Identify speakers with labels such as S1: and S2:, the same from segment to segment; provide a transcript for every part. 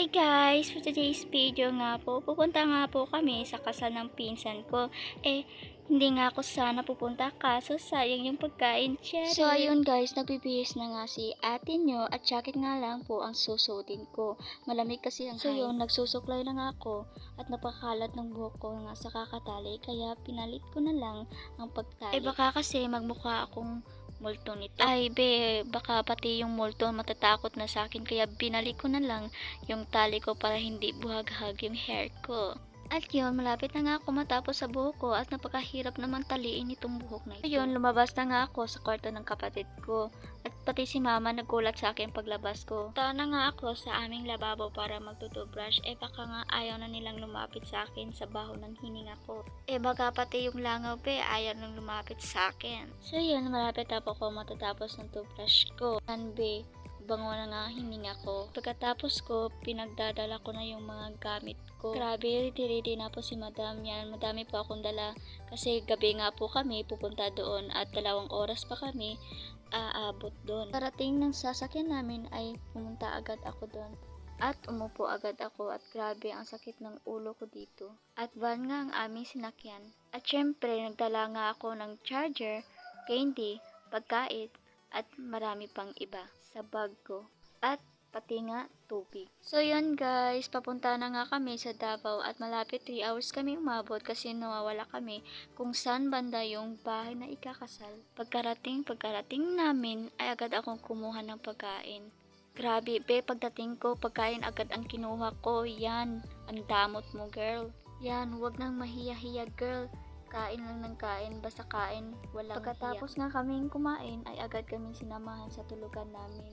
S1: Hi guys! For today's video nga po, pupunta nga po kami sa kasal ng pinsan ko. Hindi nga ako sana pupunta kaso sayang yung pagkain siya. So ayun guys, nagbibihis na nga si ate nyo at jacket nga lang po ang susuotin ko. Malamig kasi ang high. So yun, nagsusuklay na nga ako at napakalat ng buhok ko nga sa kakatali kaya pinalit ko na lang ang pagtali. Baka kasi magmukha akong multo nito. Baka pati yung multo matatakot na sa akin kaya binalik ko na lang yung tali ko para hindi buhaghag yung hair ko. At yun, malapit na nga ako matapos sa buhok ko at napakahirap naman taliin itong buhok na ito. Yun, lumabas na nga ako sa kwarto ng kapatid ko. At pati si mama nagulat sa akin paglabas ko. Punta na nga ako sa aming lababo para magtutubrush. Baka nga ayaw na nilang lumapit sa akin sa baho ng hininga ko. Baka pati yung langaw ayaw nang lumapit sa akin. So yun, malapit na po ako matatapos ng toothbrush ko. Bango na nga hininga ko. Pagkatapos ko, pinagdadala ko na yung mga gamit ko. Grabe, ready na po si madam yan. Madami pa akong dala kasi gabi nga po kami pupunta doon at 2 oras pa kami aabot doon. Parating ng sasakyan namin ay pumunta agad ako doon. At umupo agad ako at grabe ang sakit ng ulo ko dito. At van nga ang aming sinakyan. At syempre, nagdala nga ako ng charger, candy, pagkain, at marami pang iba sa bag ko. At pati nga tubig. So yun guys, papunta na nga kami sa Davao at malapit 3 hours kami umabot kasi nawawala kami kung saan banda yung bahay na ikakasal. Pagkarating namin ay agad akong kumuha ng pagkain. Grabe, pagdating ko, pagkain agad ang kinuha ko. Yan, ang damot mo girl. Yan, wag nang mahiya-hiya girl. Kain lang ng kain, basta kain, walang Pagkatapos hiya. Nga kaming kumain, ay agad kaming sinamahan sa tulugan namin.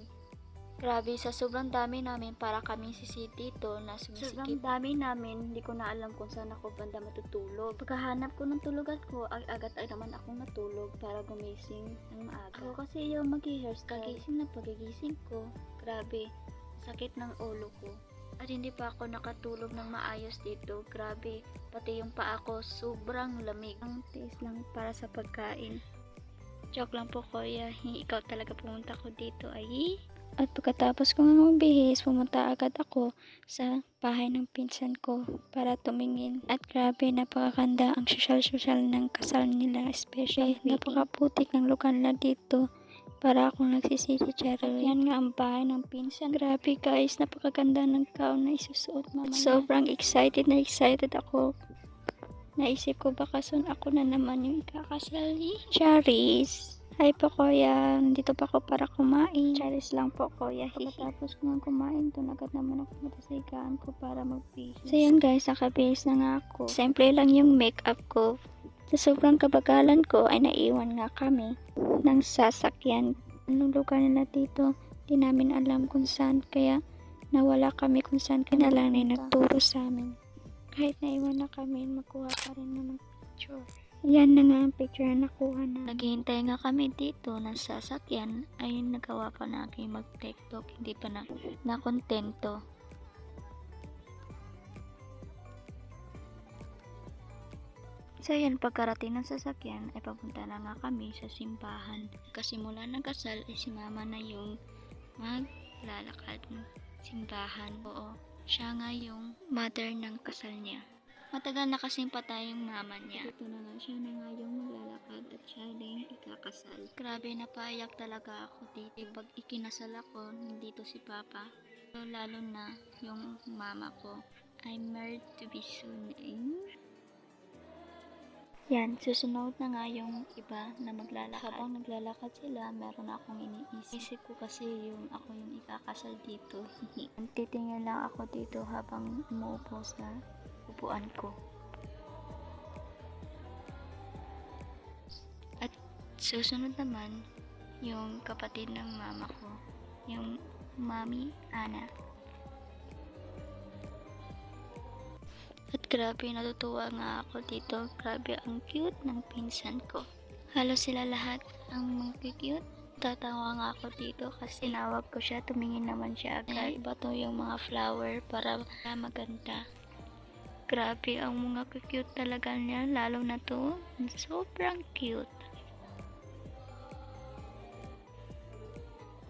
S1: Grabe, sa sobrang dami namin para kami sisit dito na sumisikip. Sobrang dami namin, hindi ko na alam kung saan ako banda matutulog. Pagkahanap ko ng tulugan ko, ay agad ay naman akong natulog para gumising ng maaga. Ako kasi yung mag-hairstyle. Kagising na pagigising ko, grabe, sakit ng ulo ko. At hindi pa ako nakatulog ng maayos dito. Grabe, pati yung paa ko sobrang lamig. Ang tiis lang para sa pagkain. Joke lang po kuya, ikaw talaga pumunta ko dito ay. At pagkatapos ko nga magbihis, pumunta agad ako sa bahay ng pinsan ko para tumingin. At grabe, napakaganda ang social ng kasal nila, especially napakaputik ng lugar na dito. Para akong nagsisisi Cheryl. Yan nga ang bahay ng pinsan. Grabe guys, napakaganda ng gown na isusuot mamaya. Sobrang excited ako. Naisip ko baka soon ako na naman yung ikakasal. Charis! Hi po kuya, nandito pa ako para kumain. Charis lang po kuya. Pagkatapos ko nga kumain, doon agad naman ako matasigaan ko para magbihis. So yun guys, nakabihis na nga ako. Simple lang yung makeup ko. Sa sobrang kabagalan ko ay naiwan nga kami ng sasakyan. Anong lugar nila dito? Di namin alam kung saan kaya nawala kami kung saan kaya lang na nagturo sa amin. Kahit naiwan na kami, makuha pa rin naman picture. Yan na nga ang picture na nakuha na. Naghihintay nga kami dito ng sasakyan ay nagawa pa na aking mag-tiktok. Hindi pa na kontento. So yan, pagkarating ng sasakyan ay papunta na nga kami sa simbahan. Kasi mula ng kasal ay si mama na yung maglalakad ng simbahan. Oo, siya nga yung mother ng kasal niya. Matagal na kasing patay yung mama niya. Ito na nga, siya na nga yung maglalakad at siya na yung ikakasal. Grabe, napaiyak talaga ako dito. Pag ikinasal ako, nandito si papa. So, lalo na yung mama ko. I'm married to be soon. Yan, susunod na nga yung iba na maglalakad. Habang naglalakad sila, meron akong iniisip. Isip ko kasi yung ako yung ikakasal dito. Titingin lang ako dito habang umuupo sa upuan ko. At susunod naman, yung kapatid ng mama ko, yung Mami Ana. At grabe, natutuwa nga ako dito. Grabe, ang cute ng pinsan ko. Halos sila lahat ang mga cute. Tatawa nga ako dito kasi tinawag ko siya, tumingin naman siya agad. Iba to yung mga flower para maganda. Grabe, ang mga cute talaga niya, lalo na to. Sobrang cute.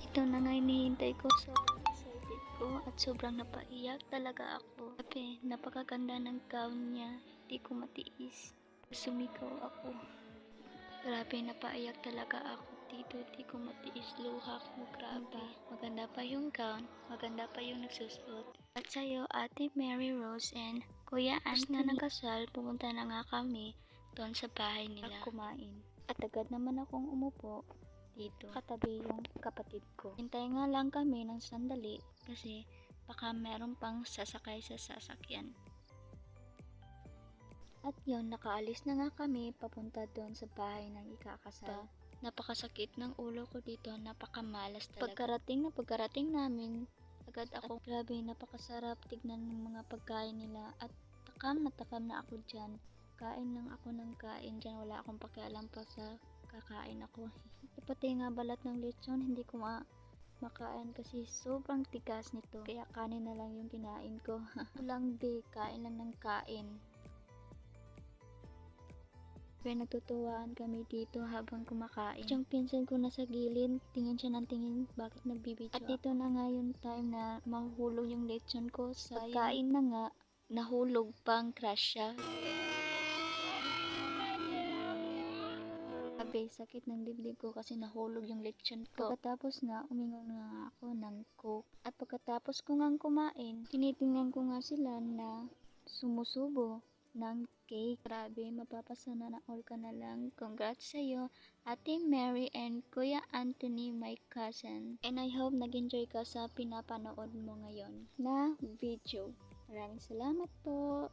S1: Ito na nga hinihintay ko, sobrang excited. ko at sobrang napaiyak talaga ako. Sabi, napakaganda ng gown niya. Di ko matiis. Sumigaw ako. Grabe, napaiyak talaga ako dito. Di ko matiis, luha ko. Grabe. Maganda pa yung gown. Maganda pa yung nagsusuot. At sa'yo, Ate Mary Rose and Kuya Anthony na nagkasal, pumunta na nga kami doon sa bahay nila kumain. At agad naman akong umupo dito katabi yung kapatid ko. Hintay nga lang kami ng sandali kasi baka meron pang sasakay sa sasakyan. At yun, nakaalis na nga kami papunta doon sa bahay ng ikakasal. Napakasakit ng ulo ko dito, napakamalas talaga. Pagkarating namin, agad ako, grabe, napakasarap tignan ng mga pagkain nila at takam na ako dyan. Kain lang ako ng kain dyan, wala akong pakialam pa sa kakain ako. Pati nga balat ng lechon, hindi ko makain kasi sobrang tigas nito. Kaya kanin na lang yung kinain ko. Walang di, kain lang ng kain. Kaya nagtutuwaan kami dito habang kumakain. Yung pinsan ko nasa gilid, tingin siya ng tingin bakit nagbibidyo. At dito na nga yung time na mahuhulog yung lechon ko. Sa pagkain na nga, nahulog pang crush siya. Sabi, sakit ng dibdib ko kasi nahulog yung lechon ko. Pagkatapos nga, umingon nga ako ng coke. At pagkatapos ko nga kumain, tinitingnan ko nga sila na sumusubo ng cake. Grabe, mapapasana na all ka na lang. Congrats sa'yo, Ate Mary and Kuya Anthony, my cousin. And I hope nag-enjoy ka sa pinapanood mo ngayon na video. Maraming salamat po.